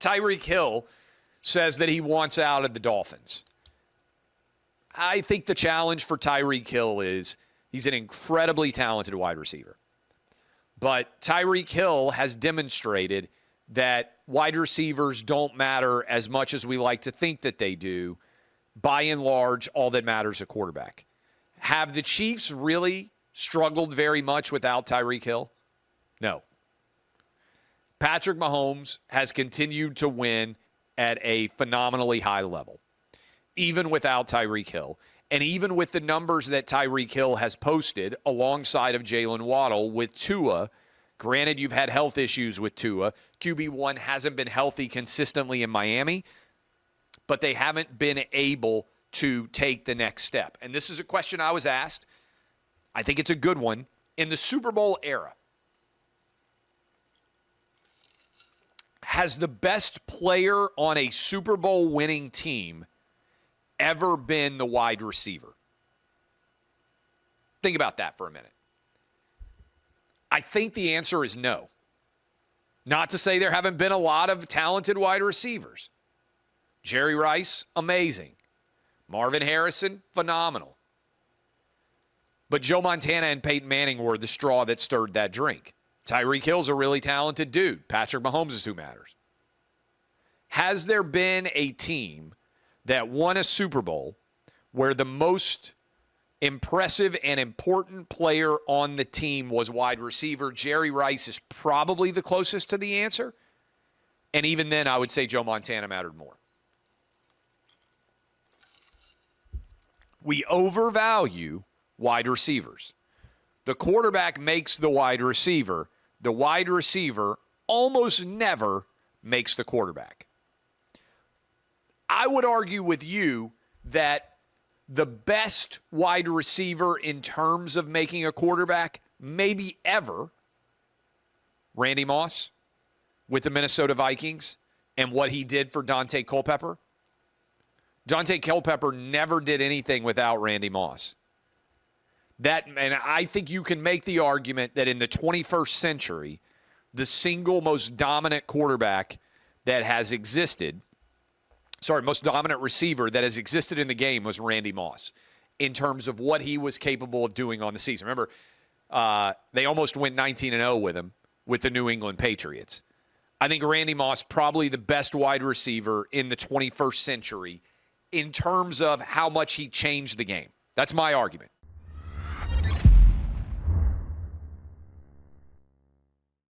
Tyreek Hill says that he wants out of the Dolphins. I think the challenge for Tyreek Hill is he's an incredibly talented wide receiver. But Tyreek Hill has demonstrated that wide receivers don't matter as much as we like to think that they do. By and large, all that matters is a quarterback. Have the Chiefs really struggled very much without Tyreek Hill? No. Patrick Mahomes has continued to win at a phenomenally high level, even without Tyreek Hill. And even with the numbers that Tyreek Hill has posted alongside of Jalen Waddle with Tua, granted you've had health issues with Tua. QB1 hasn't been healthy consistently in Miami, but they haven't been able to take the next step. And this is a question I was asked. I think it's a good one. In the Super Bowl era, has the best player on a Super Bowl winning team ever been the wide receiver? Think about that for a minute. I think the answer is no. Not to say there haven't been a lot of talented wide receivers. Jerry Rice, amazing. Marvin Harrison, phenomenal. But Joe Montana and Peyton Manning were the straw that stirred that drink. Tyreek Hill's a really talented dude. Patrick Mahomes is who matters. Has there been a team that won a Super Bowl where the most impressive and important player on the team was wide receiver? Jerry Rice is probably the closest to the answer. And even then, I would say Joe Montana mattered more. We overvalue wide receivers. The quarterback makes the wide receiver. The wide receiver almost never makes the quarterback. I would argue with you that the best wide receiver in terms of making a quarterback, maybe ever, Randy Moss with the Minnesota Vikings and what he did for Dante Culpepper. Dante Culpepper never did anything without Randy Moss. And I think you can make the argument that in the 21st century, the single most dominant quarterback that has existed, most dominant receiver that has existed in the game was Randy Moss in terms of what he was capable of doing on the season. Remember, they almost went 19-0 with him with the New England Patriots. I think Randy Moss probably the best wide receiver in the 21st century in terms of how much he changed the game. That's my argument.